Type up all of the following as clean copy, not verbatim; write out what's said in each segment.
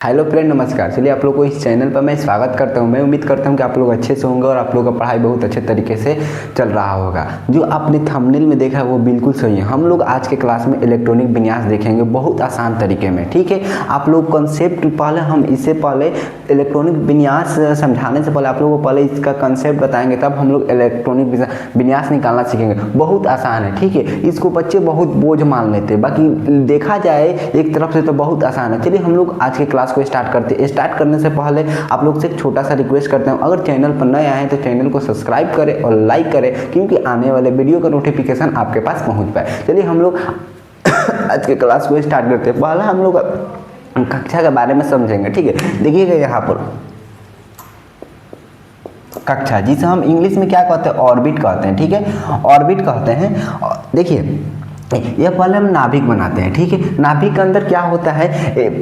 Hello friend, नमस्कार। चलिए आप लोग को इस चैनल पर मैं स्वागत करता हूं। मैं उम्मीद करता हूं कि आप लोग अच्छे से होंगे और आप लोग का पढ़ाई बहुत अच्छे तरीके से चल रहा होगा। जो आपने थंबनेल में देखा है वो बिल्कुल सही है। हम लोग आज के क्लास में इलेक्ट्रॉनिक विन्यास देखेंगे बहुत आसान तरीके में, ठीक है। आप लोग कंसेप्ट पहले हम इससे पहले इलेक्ट्रॉनिक विन्यास समझाने से पहले आप लोगों को पहले इसका कंसेप्ट बताएंगे, तब हम लोग इलेक्ट्रॉनिक विन्यास निकालना सीखेंगे। बहुत आसान है, ठीक है। इसको बच्चे बहुत बोझ मान लेते हैं, बाकी देखा जाए एक तरफ से तो बहुत आसान है। चलिए हम लोग आज के क्लास को स्टार्ट करते हैं। स्टार्ट करने से पहले आप लोग से एक छोटा सा रिक्वेस्ट करते हैं, अगर चैनल पर नए आए हैं तो चैनल को सब्सक्राइब करें और लाइक करें, क्योंकि आने वाले वीडियो का नोटिफिकेशन आपके पास पहुंच पाए। चलिए हम लोग आज के क्लास को स्टार्ट करते हैं। पहले हम लोग कक्षा के बारे में समझेंगे, ठीक है। देखिएगा यहाँ पर कक्षा, जिसे हम इंग्लिश में क्या कहते हैं, ऑर्बिट कहते हैं, ठीक है। ऑर्बिट कहते हैं। देखिए यह पहले हम नाभिक बनाते हैं, ठीक है। नाभिक के अंदर क्या होता है,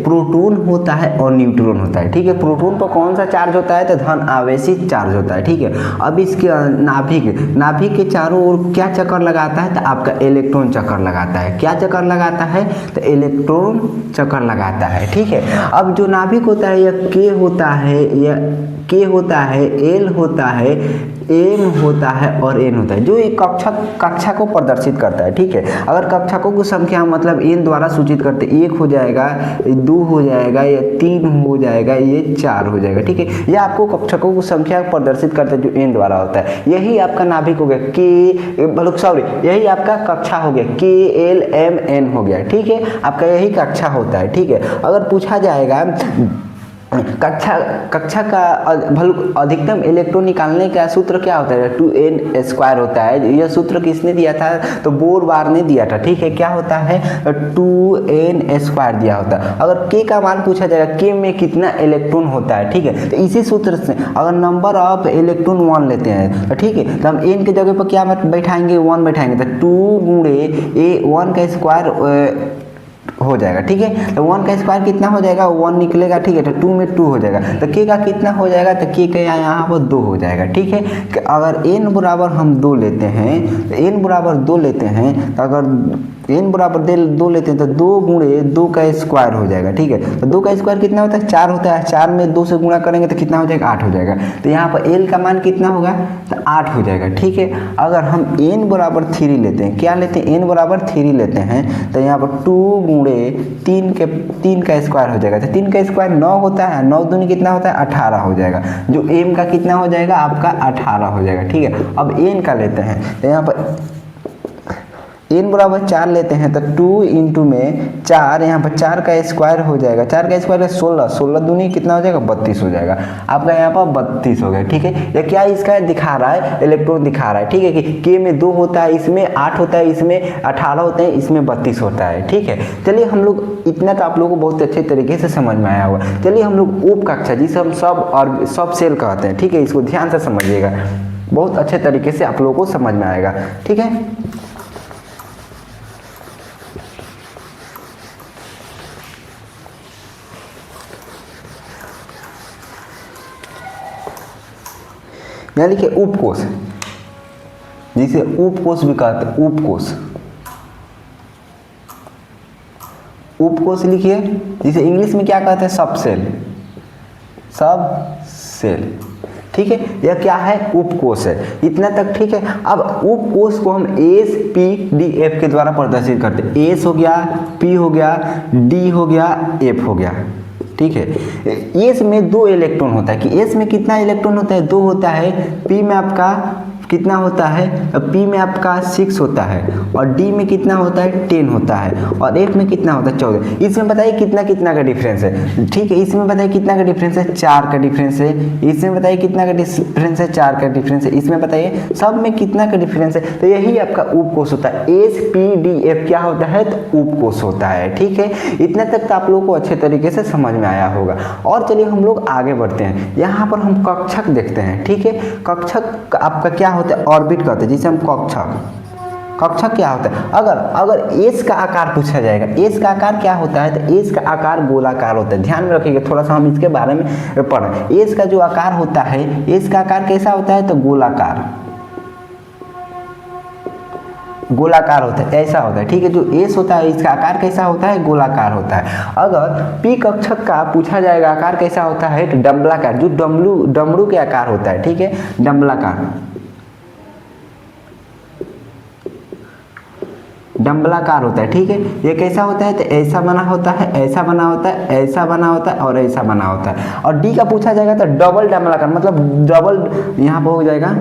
प्रोटॉन होता है और न्यूट्रॉन होता है, ठीक है। प्रोटॉन पर कौन सा चार्ज होता है, तो धन आवेशित चार्ज होता है, ठीक है। अब इसके नाभिक के चारों ओर क्या चक्कर लगाता है, तो आपका इलेक्ट्रॉन चक्कर लगाता है। क्या चक्कर लगाता है, तो इलेक्ट्रॉन चक्कर लगाता है, ठीक है। अब जो नाभिक होता है यह के होता है, यह के होता है, एल होता है, एम होता है और एन होता है, जो एक कक्षा को प्रदर्शित करता है, ठीक है। अगर कक्षकों की संख्या मतलब एन द्वारा सूचित करते, 1 हो जाएगा, 2 हो जाएगा, या 3 हो जाएगा, ये 4 हो जाएगा, ठीक है। यह आपको कक्षकों की संख्या प्रदर्शित करता है जो एन द्वारा होता है। यही आपका नाभिक हो गया, यही आपका कक्षा हो गया, के एल एम एन हो गया, ठीक है। आपका यही कक्षा होता है, ठीक है। अगर पूछा जाएगा कक्षा का अधिकतम इलेक्ट्रॉन निकालने का सूत्र क्या होता है, 2n² होता है। यह सूत्र किसने दिया था, तो बोर ने दिया था, ठीक है। क्या होता है, 2n² दिया होता है। अगर k का मान पूछा जाएगा, k में कितना इलेक्ट्रॉन होता है, ठीक है। तो इसी सूत्र से अगर नंबर ऑफ इलेक्ट्रॉन 1 लेते हैं, तो ठीक है, तो हम n के जगह पर क्या बैठाएंगे, 1 बैठाएंगे, तो 2 गुणे 1 का स्क्वायर हो जाएगा, ठीक है। तो 1 का स्क्वायर कितना हो जाएगा, 1 निकलेगा, ठीक है। तो 2 में 2 हो जाएगा, तो k का कितना हो जाएगा, तो k का यहाँ पर 2 हो जाएगा, ठीक है। अगर n बराबर हम 2 लेते हैं, तो n बराबर 2 लेते हैं, तो अगर n बराबर 2 लेते हैं तो 2 गुणे 2 का स्क्वायर हो जाएगा, ठीक है। तो 2 का स्क्वायर कितना होता है, 4 होता है। 4 में 2 से गुणा करेंगे तो कितना हो जाएगा, 8 हो जाएगा। तो यहाँ पर l का मान कितना होगा, तो 8 हो जाएगा, ठीक है। अगर हम n बराबर 3 लेते हैं, क्या लेते हैं, n बराबर 3 लेते हैं, तो यहाँ पर 2 गुणे 3 का स्क्वायर हो जाएगा। तो 3 का स्क्वायर 9 होता है, 9 दूनी कितना होता है, 18 हो जाएगा। जो m का कितना हो जाएगा, आपका 18 हो जाएगा, ठीक है। अब n का लेते हैं, तो यहाँ पर n बराबर 4 लेते हैं, तो 2 इंटू में 4, यहाँ पर 4 का स्क्वायर हो जाएगा। 4 का स्क्वायर है 16, 16 दूनी कितना हो जाएगा, 32 हो जाएगा। आपका यहाँ पर 32 हो गया, ठीक है। ये क्या इसका दिखा रहा है, इलेक्ट्रॉन दिखा रहा है, ठीक है, कि k में 2 होता है, इसमें 8 होता है, इसमें 18 होते हैं, इसमें 32 होता है, ठीक है। चलिए हम लोग इतना तो आप लोगों को बहुत अच्छे तरीके से समझ में आया होगा। चलिए हम लोग उप कक्षा, जिसे हम सब सेल कहते हैं, ठीक है। इसको ध्यान से समझिएगा, बहुत अच्छे तरीके से आप लोगों को समझ में आएगा, ठीक है। यहाँ लिखिए उपकोष, जिसे उपकोष भी कहते हैं, उपकोष लिखिए, जिसे इंग्लिश में क्या कहते हैं, सब सेल, ठीक है। यह क्या है, उपकोष है। इतना तक ठीक है। अब उपकोष को हम एस पी डी एफ के द्वारा प्रदर्शित करते हैं। एस हो गया, पी हो गया, डी हो गया, एफ हो गया, ठीक है। एस में 2 इलेक्ट्रॉन होता है, कि एस में कितना इलेक्ट्रॉन होता है, 2 होता है। पी में आपका कितना होता है, पी में आपका 6 होता है, और डी में कितना होता है, 10 होता है, और एफ में कितना होता है, 14। इसमें बताइए कितना का डिफरेंस है, ठीक है। इसमें बताइए कितना का डिफरेंस है, 4 का डिफरेंस है। इसमें बताइए कितना का डिफरेंस है, 4 का डिफरेंस है। इसमें बताइए सब में कितना का डिफरेंस है। तो यही आपका उपकोष होता है। एस पी डी एफ क्या होता है, तो उपकोष होता है, ठीक है। इतना तक तो आप लोगों को अच्छे तरीके से समझ में आया होगा। और चलिए हम लोग आगे बढ़ते हैं। यहाँ पर हम कक्षक देखते हैं, ठीक है। कक्षक आपका क्या होता है, ऑर्बिट कहते हैं, जिसे हम कक्षक क्या होता है। अगर एस का आकार पूछा जाएगा, एस का आकार क्या होता है, तो एस का आकार गोलाकार होता है। ध्यान में रखिएगा, थोड़ा सा हम इसके बारे में पढ़ें। एस का जो आकार होता है, एस का आकार कैसा होता है, तो गोलाकार होता है, ऐसा होता है, ठीक है। जो एस होता है इसका आकार कैसा होता है, गोलाकार होता है। अगर पी कक्षक का पूछा जाएगा आकार कैसा होता है, तो डम्बलाकार, जो डमरू के आकार होता है, ठीक है, डम्बलाकार होता है, ठीक है। ये कैसा होता है, तो ऐसा बना होता है, ऐसा बना होता है, ऐसा बना होता है और ऐसा बना होता है। और डी का पूछा जाएगा तो डबल डम्बलाकार, मतलब डबल यहाँ पर हो जाएगा,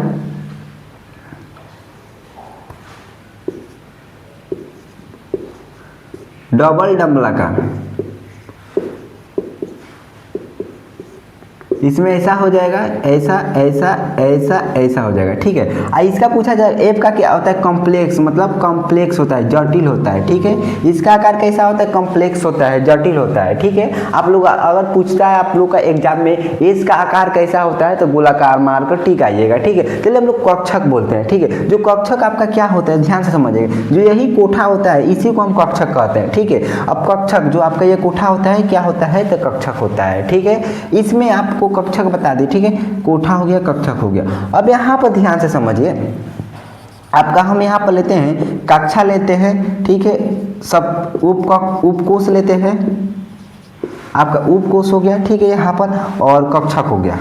डबल डम्बलाकार, इसमें ऐसा हो जाएगा, ऐसा ऐसा ऐसा ऐसा हो जाएगा, ठीक है। इसका पूछा जाए एफ का क्या होता है, कॉम्प्लेक्स, मतलब कॉम्प्लेक्स होता है, जटिल होता है, ठीक है। इसका आकार कैसा होता है, कॉम्प्लेक्स होता है, जटिल होता है, ठीक है। आप लोग अगर पूछता है आप लोग का एग्जाम में इसका आकार कैसा होता है, तो गोलाकार मारकर टिक आइएगा, ठीक है। चलिए हम लोग कक्षक बोलते हैं, ठीक है। जो कक्षक आपका क्या होता है, ध्यान से समझिएगा, जो यही कोठा होता है इसी को हम कक्षक कहते हैं, ठीक है। अब कक्षक जो आपका ये कोठा होता है क्या होता है, तो कक्षक होता है, ठीक है। इसमें आपको कक्षक बता दी, ठीक है। कोठा हो गया, कक्षक हो गया। अब यहाँ पर ध्यान से समझिए, आपका हम यहाँ पर लेते हैं कक्षा लेते हैं, ठीक है, सब उपकोष लेते हैं, आपका उपकोष हो गया, ठीक है, यहाँ पर, और कक्षक हो गया,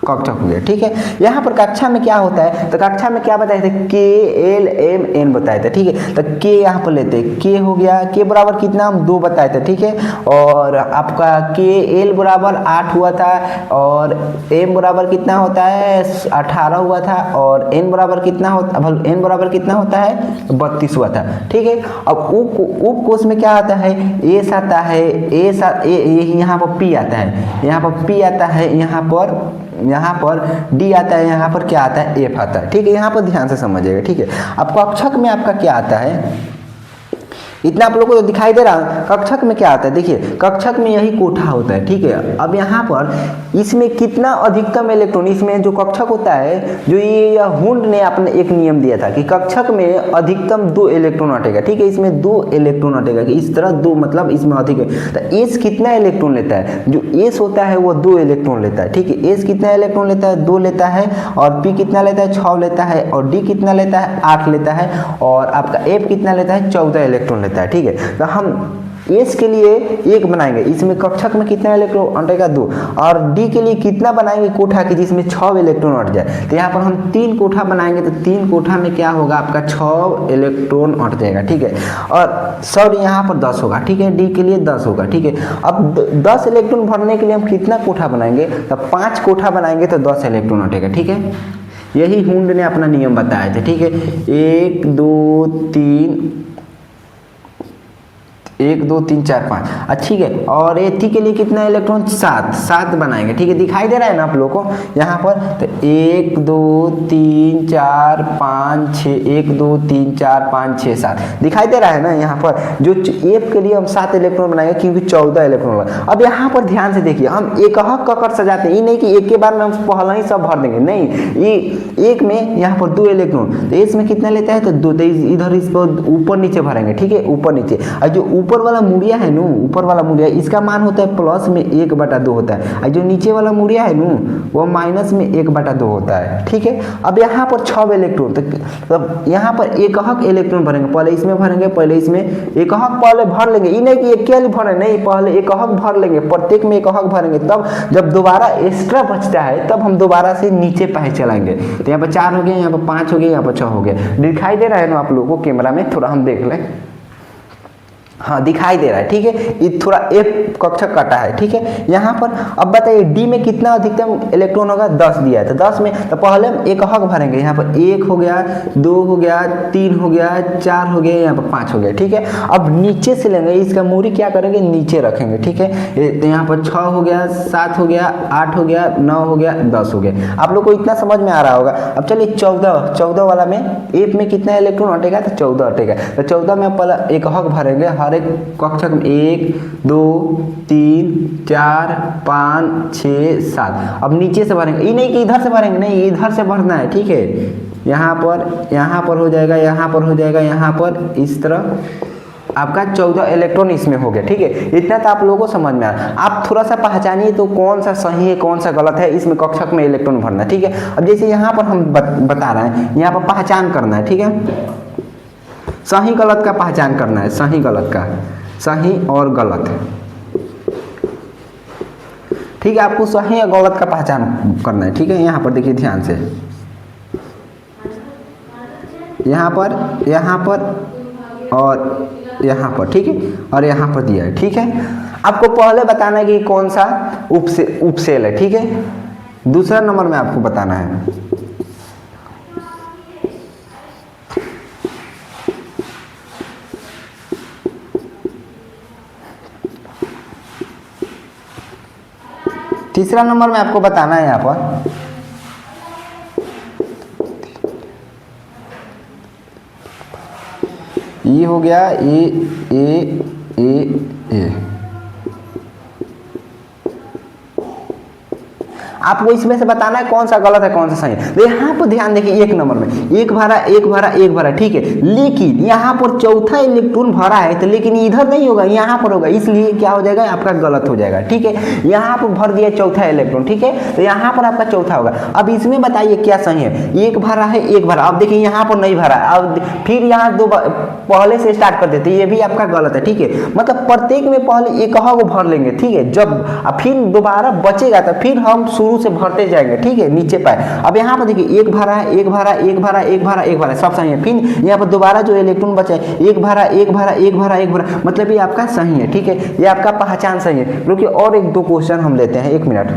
कक्षक हो गया, ठीक है। यहाँ पर कक्षा में क्या होता है, तो कक्षा में क्या बताए थे, के एल एम एन बताए थे, ठीक है। तो के यहाँ पर लेते हैं, के हो गया, के बराबर कितना, हम 2 बताए थे, ठीक है। और आपका के एल बराबर 8 हुआ था, और एम बराबर कितना होता है, 18 हुआ था, और एन बराबर कितना होता है, एन बराबर कितना होता है, 32 हुआ था, ठीक है। अब उपकोष में क्या आता है, एस आता है, यहाँ पर पी आता है, यहाँ पर पी आता है, यहाँ पर डी आता है, यहाँ पर क्या आता है, एफ आता है, ठीक है। यहाँ पर ध्यान से समझिएगा, ठीक है। अब कक्षक में आपका क्या आता है, इतना आप लोगों को तो दिखाई दे रहा है। कक्षक में क्या आता है, देखिए कक्षक में यही कोठा होता है, ठीक है। अब यहाँ पर इसमें कितना अधिकतम इलेक्ट्रॉन, इसमें जो कक्षक होता है, जो ये हुंड ने अपने एक नियम दिया था कि कक्षक में अधिकतम 2 इलेक्ट्रॉन हटेगा, ठीक है। इसमें 2 इलेक्ट्रॉन हटेगा, कि इस तरह 2, मतलब इसमें अधिक है। तो एस कितना इलेक्ट्रॉन लेता है, जो एस होता है वो 2 इलेक्ट्रॉन लेता है, ठीक है। एस कितना इलेक्ट्रॉन लेता है, 2 लेता है, और पी कितना लेता है, 6 लेता है, और डी कितना लेता है, 8 लेता है, और आपका एफ कितना लेता है, 14 इलेक्ट्रॉन लेता है, ठीक है। तो हम एस के लिए 1 बनाएंगे, इसमें कक्षक में कितना इलेक्ट्रॉन हटेगा, 2, और डी के लिए कितना बनाएंगे, कोठा की जिसमें 6 इलेक्ट्रॉन हट जाए। तो यहाँ पर हम 3 कोठा बनाएंगे, तो 3 कोठा में क्या होगा, आपका 6 इलेक्ट्रॉन हट जाएगा, ठीक है। और सॉरी यहाँ पर 10 होगा, ठीक है, डी के लिए 10 होगा, ठीक है। अब 10 इलेक्ट्रॉन भरने के लिए हम कितना कोठा बनाएंगे, तो 5 कोठा बनाएंगे तो 10 इलेक्ट्रॉन हटेगा, ठीक है। यही हुंड ने अपना नियम बताया था, ठीक है। 1 2 3 1 2 3 4 5, ठीक है। और एथी के लिए कितना इलेक्ट्रॉन, 7 बनाएंगे, ठीक है। दिखाई दे रहा है ना आप लोगों को यहाँ पर, तो 1 2 3 4 5 6, 1 2 3 4 5 6 7 दिखाई दे रहा है ना यहाँ पर। जो एफ के लिए हम 7 इलेक्ट्रॉन बनाएंगे, क्योंकि 14 इलेक्ट्रॉन होगा। अब यहाँ पर ध्यान से देखिए, हम एक ककर सजाते हैं, ये नहीं कि एक के बार में हम पहला ही सब भर देंगे, नहीं। ये एक में यहाँ पर 2 इलेक्ट्रॉन, तो इसमें कितना लेता है, तो 2, तो इधर इस पर ऊपर नीचे भरेंगे, ठीक है, ऊपर नीचे। और जो ऊपर वाला मुड़िया है नू, ऊपर वाला मुड़िया, इसका मान होता है प्लस में 1/2 होता है, और जो नीचे वाला मुड़िया है नू, वो माइनस में 1/2 होता है, ठीक है। अब यहाँ पर 6 इलेक्ट्रॉन, तो यहाँ पर एकहक इलेक्ट्रॉन भरेंगे, पहले इसमें भरेंगे, पहले इसमें एकहक पहले भर लेंगे, ये नहीं कि एक के लिए भरे, नहीं, पहले एकहक भर लेंगे, प्रत्येक में एकहक भरेंगे, तब जब दोबारा एक्स्ट्रा बचता है तब हम दोबारा से नीचे पहे चलाएंगे। तो यहाँ पर 4 हो गया, यहाँ पर 5 हो गया, यहाँ पर 6 हो गया। दिखाई दे रहा है ना आप लोगों को कैमरा में, थोड़ा हम देख लें, हाँ दिखाई दे रहा है, ठीक है। ये थोड़ा एफ कक्षक कटा है, ठीक है। यहाँ पर अब बताइए डी में कितना अधिकतम इलेक्ट्रॉन होगा, 10 दिया है, तो 10 में तो पहले हम एक हक भरेंगे, यहाँ पर 1 हो गया, 2 हो गया, 3 हो गया, 4 हो गया, यहाँ पर 5 हो गया, ठीक है। अब नीचे से लेंगे, इसका मूरी क्या करेंगे, नीचे रखेंगे, ठीक है। तो यहाँ पर 6 हो गया, 7 हो गया, 8 हो गया, 9 हो गया, 10 हो गया। आप लोग को इतना समझ में आ रहा होगा। अब चलिए 14 वाला में एफ में कितना इलेक्ट्रॉन हटेगा, तो 14 हटेगा। तो 14 में पहले एक हक भरेंगे, हर एक कक्षक में 1 2 3 4 5 6 7। अब नीचे से भरेंगे, ये नहीं कि इधर से भरेंगे, नहीं, इधर से भरना है, ठीक है। यहाँ पर हो जाएगा, यहाँ पर हो जाएगा, यहाँ पर इस तरह आपका 14 इलेक्ट्रॉन इसमें हो गया। ठीक है, इतना तो आप लोगों को समझ में आया। आप थोड़ा सा पहचानिए तो कौन सा सही है कौन सा गलत है, इसमें कक्षक में इलेक्ट्रॉन भरना। ठीक है, अब जैसे यहाँ पर हम बता रहे हैं, यहाँ पर पहचान करना है। ठीक है, सही गलत का पहचान करना है, सही गलत का, सही और गलत। ठीक है, आपको सही और गलत का पहचान करना है। ठीक है, यहाँ पर देखिए ध्यान से, यहाँ पर और यहाँ पर। ठीक है, और यहाँ पर दिया है। ठीक है, आपको पहले बताना है कि कौन सा उपसेल है। ठीक है, दूसरा नंबर में आपको बताना है। तीसरा नंबर में आपको बताना है यहाँ पर ये हो गया ए। आपको इसमें से बताना है कौन सा गलत है कौन सा सही है। तो यहाँ पर ध्यान देखिए, एक नंबर में एक भरा। ठीक है, लेकिन यहाँ पर चौथा इलेक्ट्रॉन भरा है, तो लेकिन इधर नहीं होगा, यहाँ पर होगा, इसलिए क्या हो जाएगा आपका गलत हो जाएगा। ठीक है, यहाँ पर भर दिया चौथा इलेक्ट्रॉन। ठीक है, तो यहाँ पर आपका चौथा होगा। अब इसमें बताइए क्या सही है, एक भरा है एक भरा। अब देखिए यहाँ पर नहीं भरा, अब फिर यहाँ दो पहले से स्टार्ट कर देते, ये भी आपका गलत है। ठीक है, मतलब प्रत्येक में पहले एक को भर लेंगे। ठीक है, जब फिर दोबारा बचेगा तो फिर हम शुरू से भरते जाएंगे। ठीक है, नीचे पाए। अब यहाँ पर देखिए एक भरा, सब सही है। फिर यहाँ पर दोबारा जो इलेक्ट्रॉन बचा है एक भरा, मतलब ये आपका सही है। ठीक है, ये आपका पहचान सही है। रुकिए और एक दो क्वेश्चन हम लेते हैं, 1 मिनट।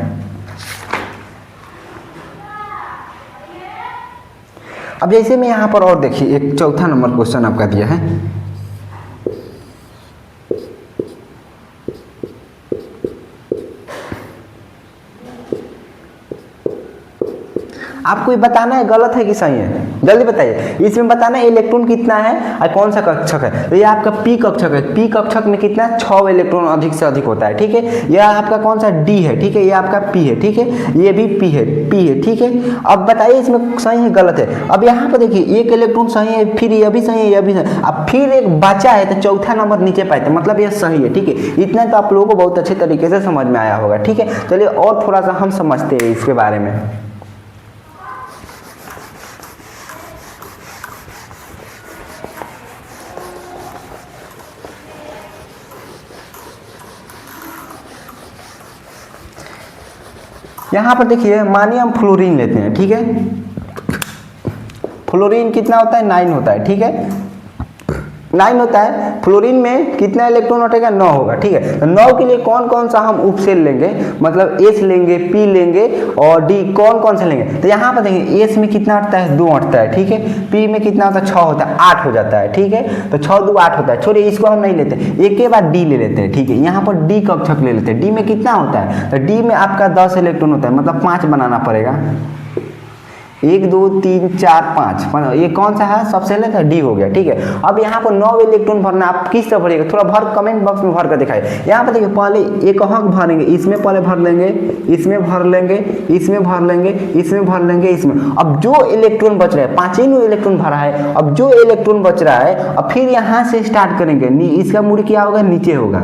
अब जैसे में यहाँ पर और देखिए एक चौथा नंबर क्वेश्चन आपका दिया है। आपको ये बताना है गलत है कि सही है, जल्दी बताइए। इसमें बताना है इलेक्ट्रॉन कितना है और कौन सा कक्षक है। तो ये आपका पी कक्षक है। पी कक्षक में कितना 6 इलेक्ट्रॉन अधिक से अधिक होता है। ठीक है, यह आपका कौन सा डी है। ठीक है, ये आपका पी है। ठीक है, ये भी पी है। ठीक है, अब बताइए इसमें सही है गलत है। अब यहाँ पर देखिए एक इलेक्ट्रॉन सही है, फिर यह भी सही है, यह भी सही है। अब फिर एक बचा है तो चौथा नंबर नीचे पाए थे, मतलब यह सही है। ठीक है, इतना तो आप लोगों को बहुत अच्छे तरीके से समझ में आया होगा। ठीक है, चलिए और थोड़ा सा हम समझते हैं इसके बारे में। यहाँ पर देखिए मानिए हम फ्लोरीन लेते हैं। ठीक है, फ्लोरीन कितना होता है 9 होता है। ठीक है, 9 होता है। फ्लोरीन में कितना इलेक्ट्रॉन हटेगा 9 होगा। ठीक है, तो 9 के लिए कौन कौन सा हम उपसेल लेंगे, मतलब एस लेंगे, पी लेंगे और डी, कौन कौन से लेंगे। तो यहाँ पर देखिए एस में कितना हटता है 2 हटता है। ठीक है, पी में कितना होता है 6 होता है, 8 हो जाता है। ठीक है, तो 6 2 8 होता है। छोड़िए इसको हम नहीं लेते, एक के बाद डी ले लेते हैं। ठीक है, यहाँ पर डी कक्षक ले लेते हैं। डी में कितना होता है, तो डी में आपका 10 इलेक्ट्रॉन होता है, मतलब 5 बनाना पड़ेगा। 1 2 3 4 5, ये कौन सा है सबसे लेते हैं डी हो गया। ठीक है, अब यहाँ पर 9 इलेक्ट्रॉन भरना, आप किस तरह भरिएगा थोड़ा भर कमेंट बॉक्स में भर कर दिखाइए। यहाँ पर देखिए पहले एक हक भरेंगे, इसमें पहले भर लेंगे, इसमें भर लेंगे, इसमें भर लेंगे, इसमें भर लेंगे, इसमें। अब जो इलेक्ट्रॉन बच रहा है 5 इलेक्ट्रॉन भरा है, अब जो इलेक्ट्रॉन बच रहा है अब फिर यहाँ से स्टार्ट करेंगे। इसका मूड क्या होगा नीचे होगा,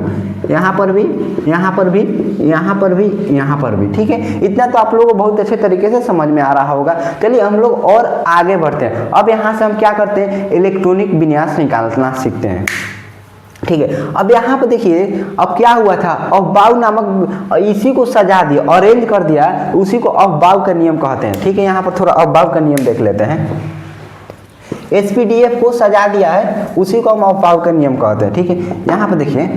यहाँ पर भी, यहाँ पर भी, यहाँ पर भी, यहाँ पर भी। ठीक है, इतना तो आप लोगों को बहुत अच्छे तरीके से समझ में आ रहा होगा। चलिए हम लोग और आगे बढ़ते हैं। अब यहाँ से हम क्या करते हैं, इलेक्ट्रॉनिक विन्यास निकालना सीखते हैं। ठीक है, अब यहाँ पे देखिए अब क्या हुआ था, अफबाउ नामक इसी को सजा दिया, अरेंज कर दिया, उसी को अफबाउ का नियम कहते हैं। ठीक है, यहाँ पर थोड़ा अफबाउ का नियम देख लेते हैं। एसपीडीएफ को सजा दिया है, उसी को हम अफबाउ का नियम कहते हैं। ठीक है, यहाँ पे देखिए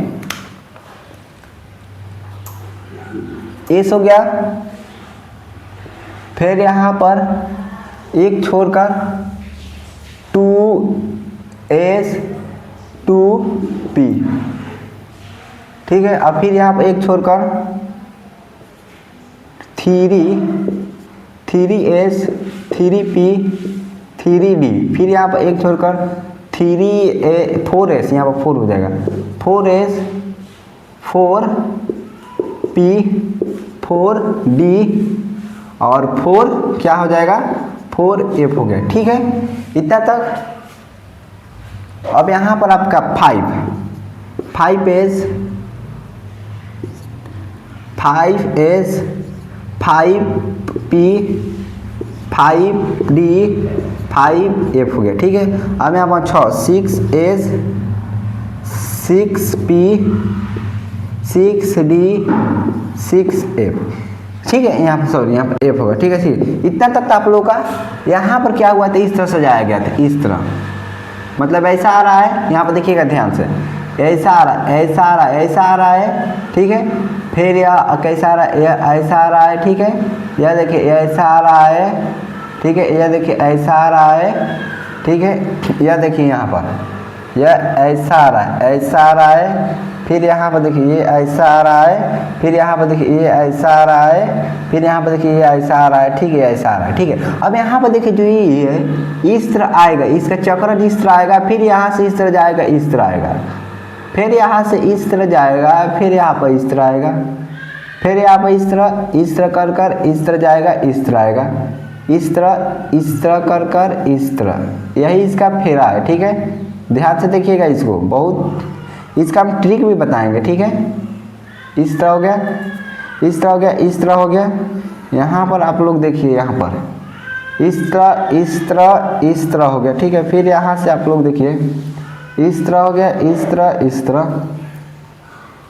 एस हो गया, फिर यहाँ पर एक छोड़कर 2s 2p। ठीक है, अब फिर यहाँ पर एक छोड़कर 3s 3p 3d, फिर यहाँ पर एक छोड़कर 4s, यहाँ पर 4 हो जाएगा, 4s 4p 4d और 4 क्या हो जाएगा 4f हो गया। ठीक है, इतना तक। अब यहाँ पर आपका 5s 5s 5p 5d 5f हो गया, ठीक है। अब यहाँ पर 6s 6p 6d 6f, ठीक है। यहाँ पर सॉरी यहाँ पर f होगा, ठीक है। ठीक, इतना तक तो आप लोगों का यहाँ पर क्या हुआ था, इस तरह सजाया गया था, इस तरह, मतलब ऐसा आ रहा है। यहाँ पर देखिएगा ध्यान से, ऐसा आ रहा है, ऐसा आ रहा है, ऐसा आ रहा है, ठीक है। फिर यह कैसा आ रहा है, ऐसा आ रहा है, ठीक है। यह देखिए ऐसा आ रहा है, ठीक है। यह देखिए ऐसा आ रहा है, ठीक है। यह देखिए यहाँ पर यह ऐसा आ रहा है, ऐसा आ रहा है। फिर यहाँ पर देखिए ये ऐसा आ रहा है, फिर यहाँ पर देखिए ये ऐसा आ रहा है, फिर यहाँ पर देखिए ये ऐसा आ रहा है, ठीक है, ऐसा आ रहा है, ठीक है। अब यहाँ पर देखिए जो ये है इस तरह आएगा, इसका चक्र इस तरह आएगा, फिर यहाँ से इस तरह जाएगा, इस तरह आएगा, फिर यहाँ से इस तरह जाएगा, फिर यहाँ पर इस तरह आएगा, फिर यहाँ पर इस तरह कर कर इस तरह जाएगा, इस तरह आएगा, इस तरह कर कर इस तरह, यही इसका फेरा है, ठीक है। ध्यान से देखिएगा इसको, बहुत इसका हम ट्रिक भी बताएंगे, ठीक है। इस तरह हो गया, इस तरह हो गया, इस तरह हो गया। यहाँ पर आप लोग देखिए, यहाँ पर इस तरह इस तरह इस तरह हो गया, ठीक है। फिर यहाँ से आप लोग देखिए इस तरह हो गया, इस तरह इस तरह,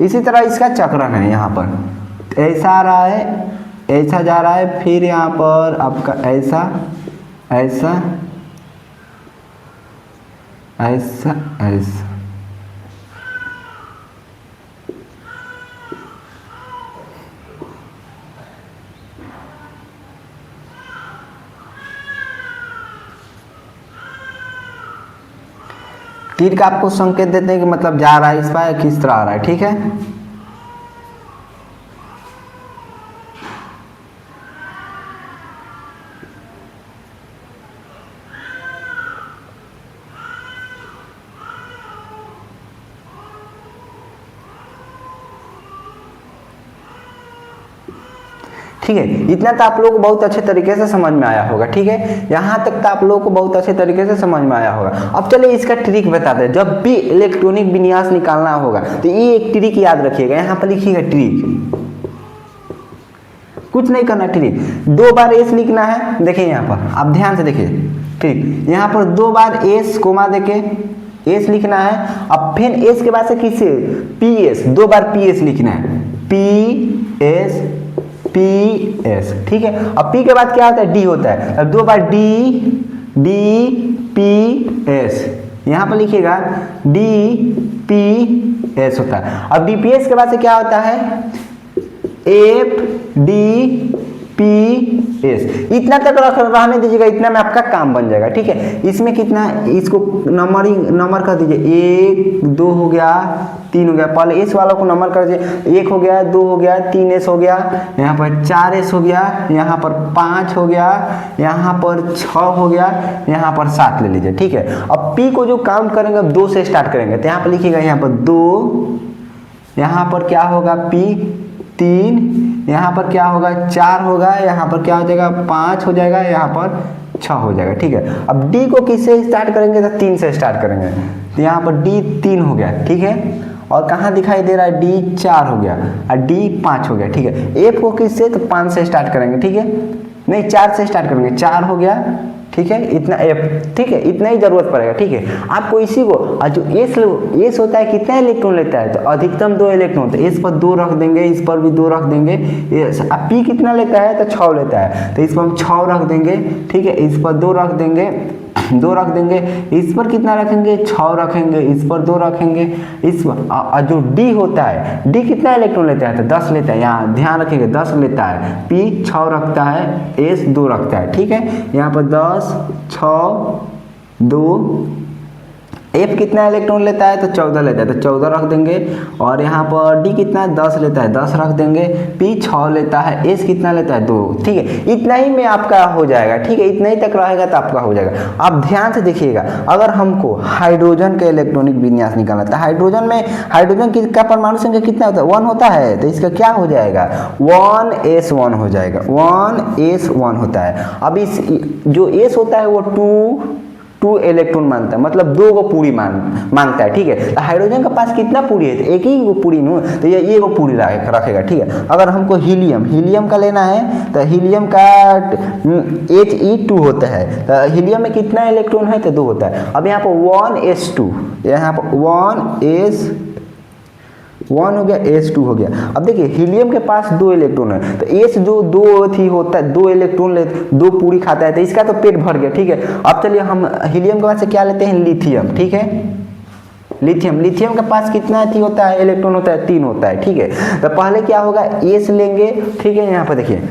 इसी तरह इसका चक्रण है। यहाँ पर ऐसा आ रहा है, ऐसा जा रहा है, फिर यहाँ पर आपका ऐसा ऐसा ऐसा ऐसा, तीर का आपको संकेत देते हैं कि मतलब जा रहा है इस पर, किस तरह आ रहा है, ठीक है। ठीक है, इतना तो आप लोगों को बहुत अच्छे तरीके से समझ में आया होगा, ठीक है। यहाँ तक तो आप लोगों को बहुत अच्छे तरीके से समझ में आया होगा। अब चलिए इसका ट्रिक बताते हैं। जब भी इलेक्ट्रॉनिक विन्यास निकालना होगा तो ये एक ट्रिक याद रखिएगा, यहाँ पर लिखिएगा ट्रिक, कुछ नहीं करना, ट्रिक 2 बार एस लिखना है। देखिए यहाँ पर आप ध्यान से देखिए, ठीक, यहाँ पर 2 बार एस कोमा देके एस लिखना है। अब फिर एस के बाद से किससे पी एस, 2 बार पी एस लिखना है, पी एस पी एस, ठीक है। अब पी के बाद क्या होता है, डी होता है, अब 2 बार डी डी पी एस, यहाँ पर लिखिएगा डी पी एस होता है। अब डी पी एस के बाद से क्या होता है, एफ डी पी एस, इतना तक रहने दीजिएगा, इतना में आपका काम बन जाएगा, ठीक है। इसमें कितना, इसको नंबर कर दीजिए, 1 2 हो गया, 3 हो गया। पहले एस वालों को नंबर कर दीजिए, 1 हो गया, 2 हो गया, 3 एस हो गया, यहाँ पर 4 एस हो गया, यहाँ पर 5 हो गया, यहाँ पर 6 हो गया, यहाँ पर 7 ले लीजिए, ठीक है। अब पी को जो काउंट करेंगे अब 2 से स्टार्ट करेंगे, तो यहाँ पर लिखिएगा, यहाँ पर 2, यहाँ पर क्या होगा पी 3, यहाँ पर क्या होगा 4 होगा, यहाँ पर क्या हो जाएगा 5 हो जाएगा, यहाँ पर 6 हो जाएगा, ठीक है। अब डी को किससे स्टार्ट करेंगे, तो 3 से स्टार्ट करेंगे, तो यहाँ पर डी 3 हो गया, ठीक है। और कहाँ दिखाई दे रहा है, डी 4 हो गया और डी 5 हो गया, ठीक है। एफ को किससे, तो 5 से स्टार्ट करेंगे, ठीक है, नहीं 4 से स्टार्ट करेंगे, 4 हो गया, ठीक है, इतना एफ, ठीक है, इतना ही जरूरत पड़ेगा, ठीक है। आपको इसी को, और जो एस होता है कितना इलेक्ट्रॉन लेता है, तो अधिकतम 2 इलेक्ट्रॉन, तो एस पर 2 रख देंगे, इस पर भी 2 रख देंगे। अब पी कितना लेता है, तो 6 लेता है, तो इस पर हम 6 रख देंगे, ठीक है। इस पर 2 रख देंगे, 2 रख देंगे, इस पर कितना रखेंगे 6 रखेंगे, इस पर 2 रखेंगे, इस पर जो डी होता है, डी कितना इलेक्ट्रॉन लेता है, तो 10 लेता है, यहाँ ध्यान रखिएगा 10 लेता है, पी 6 रखता है, एस 2 रखता है, ठीक है। यहाँ पर 10 6 2, एफ कितना इलेक्ट्रॉन लेता है, तो 14 लेता है, तो 14 रख देंगे। और यहाँ पर डी कितना 10 लेता है, 10 रख देंगे। पी 6 लेता है, एस कितना लेता है 2, ठीक है। इतना ही में आपका हो जाएगा, ठीक है, इतना ही तक रहेगा तो आपका हो जाएगा। आप ध्यान से देखिएगा, अगर हमको हाइड्रोजन का इलेक्ट्रॉनिक विन्यास निकालना था, हाइड्रोजन में हाइड्रोजन का परमाणु संख्या कितना होता है, 1 होता है, तो इसका क्या हो जाएगा 1s1 हो जाएगा, 1s1 होता है। अब इस जो एस होता है वो 2 2 इलेक्ट्रॉन मांगता है, मतलब 2 को पूरी मांगता है, ठीक है। तो हाइड्रोजन के पास कितना पूरी है, तो एक ही वो पूरी नू, तो ये एगो पूरी रखेगा, ठीक है। अगर हमको हीलियम का लेना है तो हीलियम का He2 होता है, तो हीलियम में कितना इलेक्ट्रॉन है, तो 2 होता है। अब यहाँ पर 1s2, यहाँ पर 1 हो गया, S2 हो गया। अब देखिए हीलियम के पास 2 इलेक्ट्रॉन है, तो S जो 2 थी होता है, 2 इलेक्ट्रॉन ले 2 पूरी खाता है, तो इसका तो पेट भर गया, ठीक है। अब चलिए हम हीलियम के पास से क्या लेते हैं, लिथियम, ठीक है। लिथियम के पास कितना थी होता है, इलेक्ट्रॉन होता है 3 होता है, ठीक है। तो पहले क्या होगा, S लेंगे, ठीक है। यहाँ पर देखिए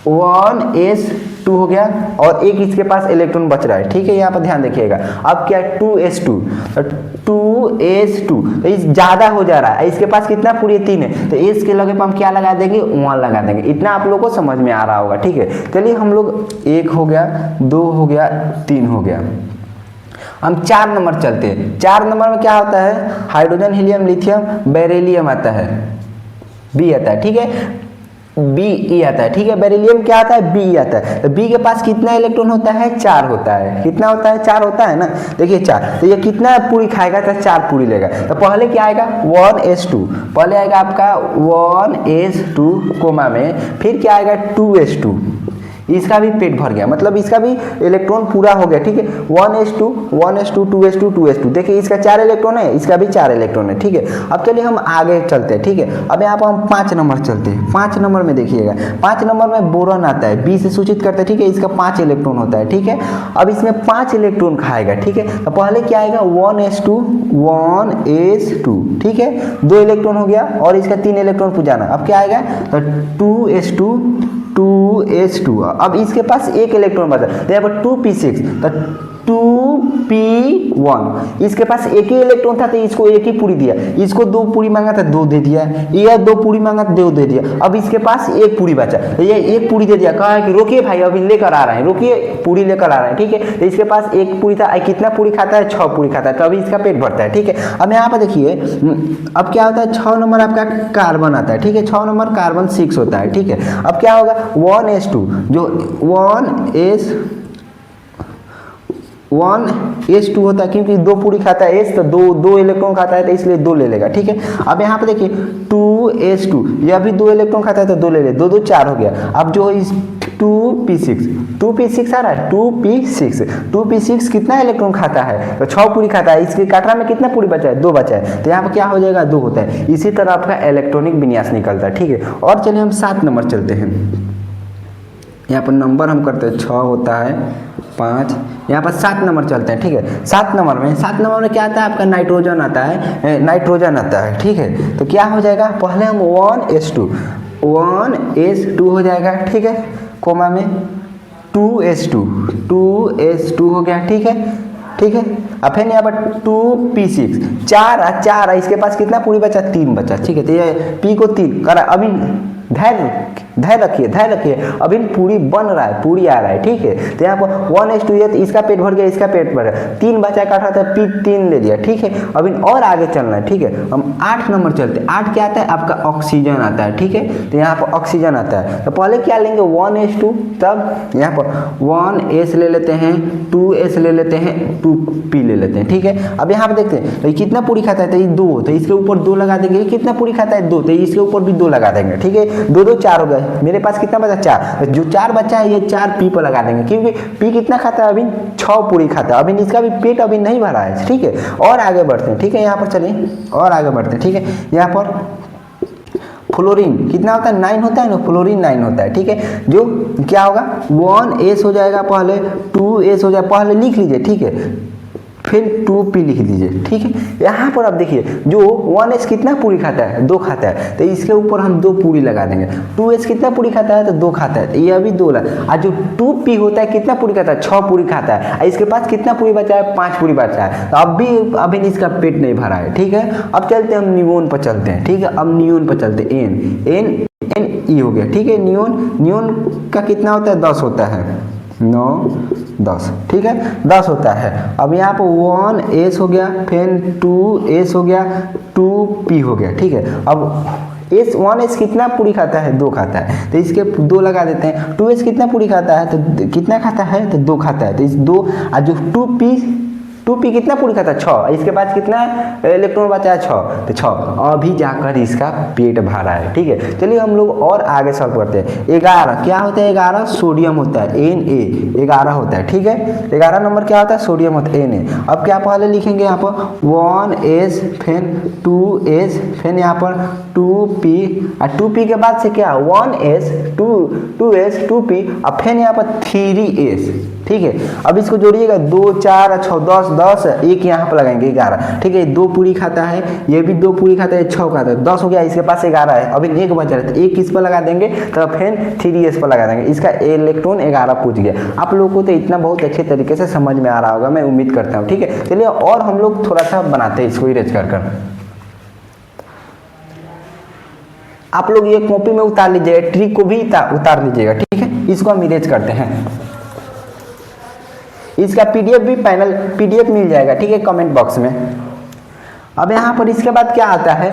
1s2 हो गया और एक इसके पास इलेक्ट्रॉन बच रहा है, ठीक है। यहाँ पर ध्यान देखिएगा। अब क्या है 2s2, तो 2s2 तो इस ज्यादा हो जा रहा है, इसके पास कितना पूरी 3 है, तो s के लगे पर हम क्या लगा देंगे, 1 लगा देंगे। इतना आप लोगों को समझ में आ रहा होगा, ठीक है। चलिए हम लोग 1 हो गया, 2 हो गया, 3 हो गया। हम 4 नंबर चलते हैं। 4 नंबर में क्या होता है, हाइड्रोजन, हीलियम, लिथियम, बेरिलियम आता है, बी आता है, ठीक है। बी आता है, ठीक है। बेरिलियम क्या आता है, बी आता है। तो बी के पास कितना इलेक्ट्रॉन होता है, 4 होता है। कितना होता है, 4 होता है ना। देखिए 4, तो ये कितना पूरी खाएगा, तो 4 पूरी लेगा। तो पहले क्या आएगा, 1s2, पहले आएगा आपका 1s2 कोमा में, फिर क्या आएगा 2s2, इसका भी पेट भर गया, मतलब इसका भी इलेक्ट्रॉन पूरा हो गया, ठीक है। 1s2, 2s2, 2s2, देखिए इसका 4 इलेक्ट्रॉन है, इसका भी 4 इलेक्ट्रॉन है, ठीक है। अब चलिए हम आगे चलते हैं, ठीक है। अब यहाँ पर हम 5 नंबर चलते हैं। 5 नंबर में देखिएगा, 5 नंबर में बोरॉन आता है, बी से सूचित करते हैं, ठीक है। इसका 5 इलेक्ट्रॉन होता है, ठीक है। अब इसमें 5 इलेक्ट्रॉन खाएगा, ठीक है। तो पहले क्या आएगा, 1s2, ठीक है। 2 इलेक्ट्रॉन हो गया और इसका 3 इलेक्ट्रॉन पुजाना। अब क्या आएगा, तो 2s2, अब इसके पास 1 इलेक्ट्रॉन बचा, तो यहाँ पर 2p6, तो 2p1, इसके पास 1 ही इलेक्ट्रॉन था, तो इसको 1 ही पूरी दिया। इसको 2 पूरी मांगा था, 2 दे दिया। ये 2 पूरी मांगा, 2 दे दिया। अब इसके पास 1 पूरी बचा, तो ये 1 पूरी दे दिया। कहा है कि रोकिए भाई, अभी लेकर आ रहे हैं, रोकिए, पूरी लेकर आ रहे हैं, ठीक है। तो इसके पास 1 पूरी था, कितना पूरी खाता है, 6 पूरी खाता है, तो अभी इसका पेट भरता है, ठीक है। अब यहाँ पर देखिए, अब क्या होता है, 6 नंबर आपका कार्बन आता है, ठीक है। 6 नंबर कार्बन 6 होता है, ठीक है। अब क्या होगा, 1s2, जो 1s2 होता है, क्योंकि 2 पूरी खाता है s, तो 2 इलेक्ट्रॉन खाता है, तो इसलिए 2 ले लेगा, ठीक है। अब यहाँ पे देखिए 2s2, यह भी 2 इलेक्ट्रॉन खाता है, तो 2 ले ले, 2 2 4 हो गया। अब जो इस 2p6 आ रहा है, 2p6 कितना इलेक्ट्रॉन खाता है, तो 6 पूरी खाता है। इसके काटरा में कितना पूरी बचा है, 2 बचा है, तो यहाँ पर क्या हो जाएगा, 2 होता है। इसी तरह आपका इलेक्ट्रॉनिक विन्यास निकलता है, ठीक है। और चलिए हम 7 नंबर चलते हैं। यहाँ पर नंबर हम करते हैं, 6 होता है, 5, यहाँ पर 7 नंबर चलते हैं, ठीक है। 7 नंबर में क्या आता है, आपका नाइट्रोजन आता है, ठीक है। तो क्या हो जाएगा, पहले हम 1s2 हो जाएगा, ठीक है, कोमा में 2s2 हो गया, ठीक है। अब फिर यहाँ पर 2p6, 4 इसके पास कितना पूरी बचा, 3 बचा, ठीक है। तो ये p को 3 करा, अभी धैर्य रखिए, अभी पूरी बन रहा है, पूरी आ रहा है, ठीक है। तो यहाँ पर 1s2 है, तो इसका पेट भर गया, इसका पेट भर गया, 3 बचा काटा था, p3 ले लिया, ठीक है। अभी और आगे चलना है, ठीक है। हम 8 नंबर चलते हैं। 8 क्या आता है, आपका ऑक्सीजन आता है, ठीक है। तो यहाँ पर ऑक्सीजन आता है, तो पहले क्या लेंगे, 1s2, तब यहाँ पर 1s ले लेते हैं, 2s ले लेते हैं, 2p ले लेते हैं, ठीक है। अब यहाँ पर देखते हैं, तो कितना पूरी खाता है, तो ये 2, तो इसके ऊपर 2 लगा देंगे। कितना पूरी खाता है, 2, तो इसके ऊपर भी 2 लगा देंगे, ठीक है। 2 2 4 हो गए, मेरे पास कितना बचा, 4, जो 4 बचा है, ये 4p पर लगा देंगे, क्योंकि p कितना खाता है, अभी 6 पूरी खाता है, अभी इसका भी पेट अभी नहीं भरा है, ठीक है। और आगे बढ़ते हैं, ठीक है। यहाँ पर चलिए और आगे बढ़ते हैं, ठीक है। यहाँ पर फ्लोरीन कितना होता है, 9 होता है ना, फ्लोरीन 9 होता है, ठीक है। जो क्या होगा, 1s हो जाएगा, पहले 2s हो जाएगा, पहले लिख लीजिए, ठीक है, फिर 2p लिख दीजिए, ठीक है। यहाँ पर आप देखिए, जो 1s कितना पूरी खाता है, 2 खाता है, तो इसके ऊपर हम 2 पूरी लगा देंगे। 2s कितना पूरी खाता है, तो 2 खाता है, तो ये अभी 2 लगा। और जो 2p होता है, कितना पूरी खाता है, 6 पूरी खाता है, और इसके पास कितना पूरी बचा है, 5 पूरी बचा है, तो अभी इसका पेट नहीं भरा है, ठीक है। अब चलते हैं, हम नियोन पर चलते हैं, ठीक है। अब नियोन पर चलते हैं, NE हो गया, ठीक है। नियोन का कितना होता है, 10 होता है, 9 10, ठीक है, 10 होता है। अब यहाँ पर 1s हो गया, फिर 2s हो गया, 2p हो गया, ठीक है। अब एस 1s कितना पूरी खाता है, 2 खाता है, तो इसके 2 लगा देते हैं। 2s कितना पूरी खाता है, तो कितना खाता है, तो 2 खाता है, तो इस 2 और जो 2p कितना पूरी खाता है, 6, इसके बाद कितना इलेक्ट्रॉन बचा है, 6, तो 6 अभी जाकर इसका पेट भरा है। ठीक है, चलिए हम लोग और आगे सॉल्व करते हैं। 11 क्या होता है, 11 सोडियम होता है, Na 11 होता है। ठीक है, 11 नंबर क्या होता है, सोडियम होता है, Na। अब क्या पहले लिखेंगे यहाँ पर 1s, फिर 2s, फिर यहाँ पर 2p, और 2p के बाद से क्या 1s 2s 2p, और फिर यहाँ पर 3s। ठीक है, अब इसको जोड़िएगा, 2 4 6 10 एक यहाँ पर लगाएंगे 11। ठीक है, 2 पूरी खाता है, ये भी 2 पूरी खाता है, 6 खाता है, 10 हो गया, इसके पास 11 है, अभी 1 बच रहा है, तो 1 किस पर लगा देंगे, तो फिर 3s पर लगा देंगे, इसका इलेक्ट्रॉन 11 पूछ गया। आप लोगों को तो इतना बहुत अच्छे तरीके से समझ में आ रहा होगा, मैं उम्मीद करता हूँ। ठीक है, चलिए और हम लोग थोड़ा सा बनाते हैं इसको इरेज कर आप लोग ये कॉपी में उतार लीजिएगा, ट्रिक को भी उतार लीजिएगा। ठीक है, इसको हम इरेज करते हैं। इसका पीडीएफ भी पीडीएफ मिल जाएगा। ठीक है, कमेंट बॉक्स में। अब यहाँ पर इसके बाद क्या आता है,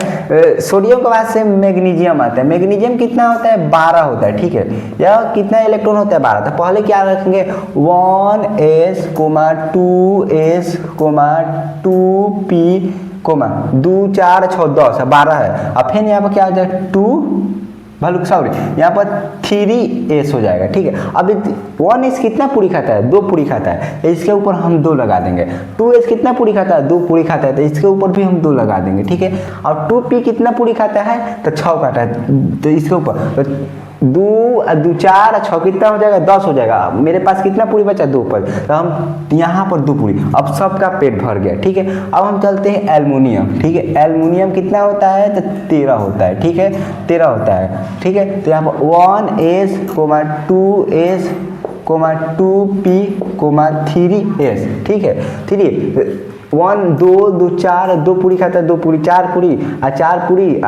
सोडियम के बाद से मैग्नीशियम आता है। मैग्नीशियम कितना होता है, 12 होता है। ठीक है, यह कितना इलेक्ट्रॉन होता है, 12। तो पहले क्या रखेंगे, 1s 2s 2p 2 4 6 10 12 है। अब फिर यहाँ पर क्या हो जाएगा, 2 यहाँ पर 3s हो जाएगा। ठीक है, अब 1s कितना पूरी खाता है, 2 पूरी खाता है, तो इसके ऊपर हम 2 लगा देंगे। 2s कितना पूरी खाता है, 2 पूरी खाता है, तो इसके ऊपर भी हम 2 लगा देंगे। ठीक है, और 2p कितना पूरी खाता है, तो 6 खाता है, तो इसके ऊपर 2 4 6 कितना हो जाएगा, 10 हो जाएगा। मेरे पास कितना पूरी बचा, 2 पर, तो हम यहाँ पर 2 पूरी, अब सबका पेट भर गया। ठीक है, अब हम चलते हैं एल्युमिनियम। ठीक है, एल्युमिनियम कितना होता है, तो 13 होता है। ठीक है, 13 होता है। ठीक है, तो यहाँ पर 1s 2s 2p 3s। ठीक है, 3 1 2 2 4 2 पूरी खाता है, 2 पूरी 4 पूरी और 4 पूरी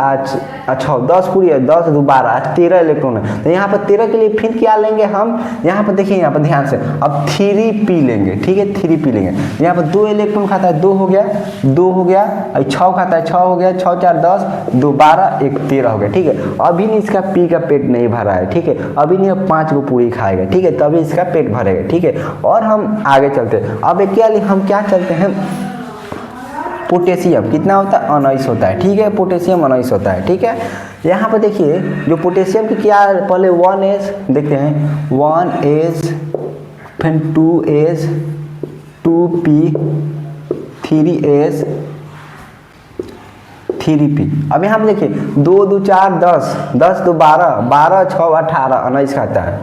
6 10 पूरी है, 10 2 12 13 इलेक्ट्रॉन है। तो यहाँ पर 13 के लिए फिर क्या लेंगे हम, यहाँ पर देखिए, यहाँ पर ध्यान से, अब 3p लेंगे। ठीक है, 3p लेंगे, यहाँ पर 2 इलेक्ट्रॉन खाता है, 2 हो गया, 2 हो गया, 6 खाता है, 6 हो गया, 6 4 10 2 12 1 13 हो गया। ठीक है, अभी नहीं इसका p का पेट नहीं भरा है। ठीक है, अभी नहीं 5 को पूरी खाएगा। ठीक है, तभी इसका पेट भरेगा। ठीक है, और हम आगे चलते हैं। अब हम क्या चलते हैं, पोटेशियम कितना होता है, 19 होता है। ठीक है, पोटेशियम 19 होता है। ठीक है, यहाँ पर देखिए, जो पोटेशियम की क्या, पहले 1s देखते हैं, 1s फिर 2s 2p 3s 3p। अब यहाँ पर देखिए, 2 2 4 10 10 2 12 12 6 18 19 खाता है,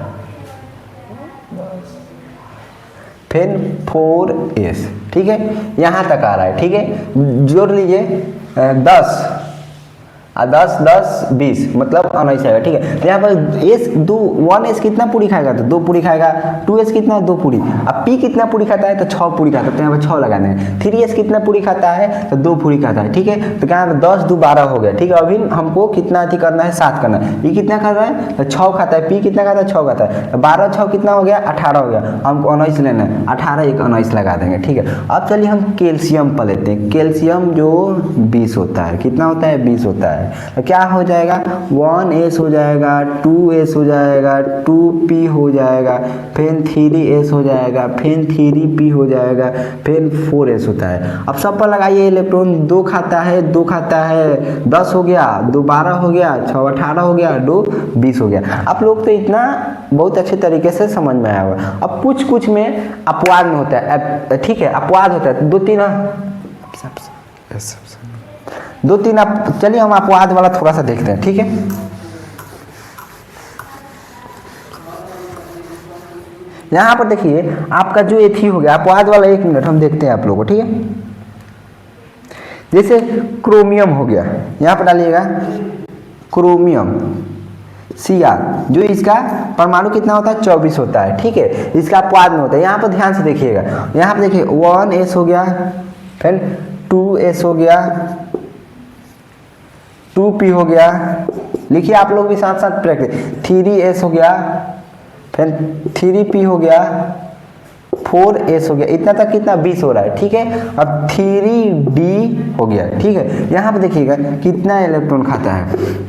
फिर 4s। ठीक है, यहाँ तक आ रहा है। ठीक है, जोड़ लीजिए, 10 10 10 20 मतलब 19 आएगा। ठीक है, तो यहाँ पर 1s कितना पूरी खाएगा, तो 2 पूरी खाएगा। 2s कितना, 2 पूरी। अब p कितना पूरी खाता है, तो 6 पूरी खाता है, तो यहाँ पर 6 लगाने हैं। 3s कितना पूरी खाता है, तो 2 पूरी खाता है। ठीक है, तो क्या 10 2 12 हो गया। ठीक है, अभी हमको कितना अधिक करना है, 7 करना है। p कितना खाता है, तो 6 खाता है। p कितना खाता है, 6 खाता है, तो 12 6 कितना हो गया, 18 हो गया। हमको 19 लेना है, 18 1 19 लगा देंगे। ठीक है, अब चलिए हम कैल्शियम पर लेते हैं। कैल्शियम जो 20 होता है, कितना होता है, 20 होता है। तो क्या हो जाएगा, 1s हो जाएगा, 2s हो जाएगा, 2p हो जाएगा, फिर 3s हो जाएगा, फिर 3p हो जाएगा, फिर 4s होता है। अब सब पर लगाइए इलेक्ट्रॉन, 2 खाता है, 2 खाता है, 10 हो गया, 2 12 हो गया, 6 18 हो गया, 2 20 हो गया। आप लोग तो इतना बहुत अच्छे तरीके से समझ में आया होगा। अब कुछ में अपवाद में होता है। ठीक है, अपवाद होता है 2 3 आप, चलिए हम अपवाद वाला थोड़ा सा देखते हैं। ठीक है, यहाँ पर देखिए, आपका जो एथी हो गया अपवाद वाला, 1 मिनट हम देखते हैं आप लोगों को। ठीक है, जैसे क्रोमियम हो गया, यहाँ पर डालिएगा क्रोमियम Cr, जो इसका परमाणु कितना होता है, 24 होता है। ठीक है, इसका अपवाद में होता है। यहाँ पर ध्यान से देखिएगा, यहाँ पर देखिए 1s हो गया, फिर 2s हो गया, 2p हो गया, लिखिए आप लोग भी साथ साथ प्रैक्टिस, 3s हो गया, फिर 3p हो गया, 4s हो गया, इतना तक कितना 20 हो रहा है। ठीक है, अब 3d हो गया। ठीक है, यहाँ पे देखिएगा कितना इलेक्ट्रॉन खाता है,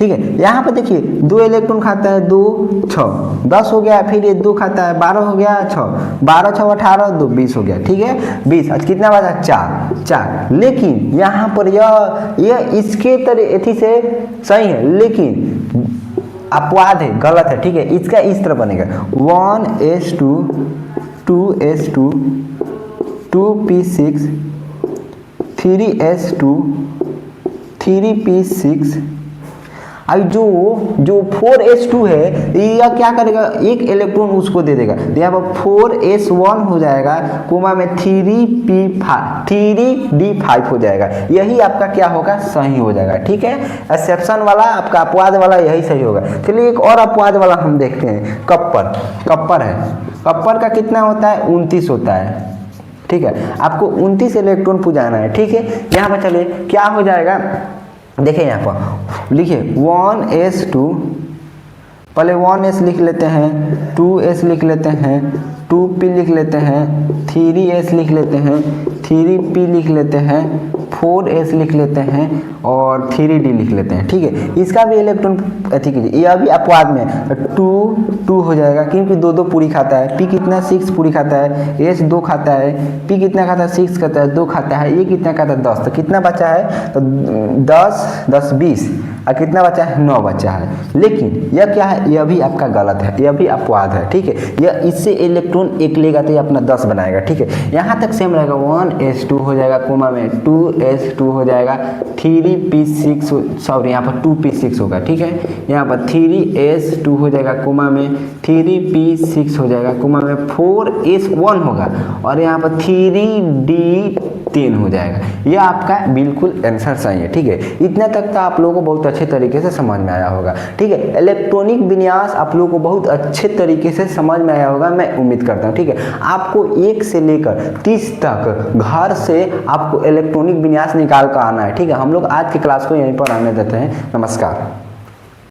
ठीक है। यहाँ पर देखिए 2 इलेक्ट्रॉन खाता है 2 6 10 हो गया, फिर ये 2 खाता है 12 हो गया 6 12 6 18 2 20 हो गया, ठीक है 20। आज कितना बचा 4। लेकिन यहाँ पर यह इसके तरह एथी से सही है, लेकिन अपवाद है, गलत है, ठीक है। इसका इस तरह बनेगा 1s2 2s2 2p6 3s2 3p6। अब जो 4s2 है यह क्या करेगा, एक इलेक्ट्रॉन उसको दे देगा, तो यहाँ पर 4s1 हो जाएगा, कोमा में 3d5 हो जाएगा। यही आपका क्या होगा, सही हो जाएगा, ठीक है। एक्सेप्शन वाला आपका अपवाद वाला यही सही होगा। चलिए एक और अपवाद वाला हम देखते हैं, कप्पर है। कप्पर का कितना होता है 29 होता है, ठीक है। आपको 29 इलेक्ट्रॉन पुजाना है, ठीक है। यहाँ पर चलिए क्या हो जाएगा, देखिए यहाँ पर लिखिए 1s2, पहले 1s लिख लेते हैं, 2s लिख लेते हैं, 2p लिख लेते हैं, 3s लिख लेते हैं, 3p लिख लेते हैं, 4s लिख लेते हैं और 3d लिख लेते हैं, ठीक है। इसका भी इलेक्ट्रॉन अथी कीजिए, यह भी अपवाद में 2 हो जाएगा, क्योंकि 2 पूरी खाता है। p कितना 6 पूरी खाता है, s 2 खाता है, p कितना खाता है 6 खाता है, 2 खाता है, ये कितना खाता है 10। तो कितना बचा है, तो 10 10 20 और कितना बचा है 9 बचा है। लेकिन यह क्या है, यह भी आपका गलत है, यह भी अपवाद है, ठीक है। यह इससे इलेक्ट्रॉन एक लेगा तो ये अपना 10 बनाएगा, ठीक है। यहाँ तक सेम रहेगा, 1s2 हो जाएगा, कोमा में 2s2 हो जाएगा, 3p6 सॉरी यहाँ पर 2p6 होगा, ठीक है। यहाँ पर 3s2 हो जाएगा, कोमा में 3p6 हो जाएगा, कोमा में 4s1 होगा और यहाँ पर 3d10 हो जाएगा। यह आपका बिल्कुल आंसर सही है, ठीक है। इतना तक तो आप लोगों को बहुत अच्छे तरीके से समझ में आया होगा, ठीक है। इलेक्ट्रॉनिक विन्यास आप लोगों को बहुत अच्छे तरीके से समझ में आया होगा, मैं उम्मीद करता हूँ, ठीक है। आपको 1 से लेकर 30 तक घर से आपको इलेक्ट्रॉनिक विन्यास निकाल कर आना है, ठीक है। हम लोग आज की क्लास को यहीं पर आने देते हैं। नमस्कार।